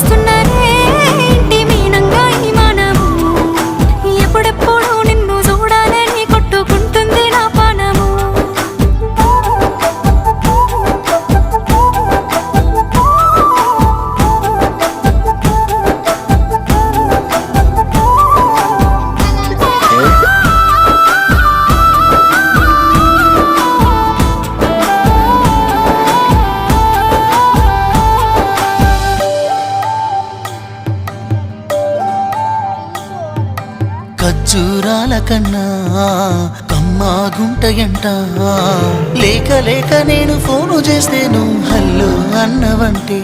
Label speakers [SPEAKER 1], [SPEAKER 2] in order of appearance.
[SPEAKER 1] చూస్తున్నారే ఇంటి మీనంగా ఈ మనము ఎప్పుడెప్పుడు నిన్ను చూడాలని కొట్టుకుంటుంది నా పానము
[SPEAKER 2] ఖర్జూరాల కన్నా కమ్మాగుంటయంట లేక లేక నేను ఫోను చేస్తేను హల్లో అన్నవంటే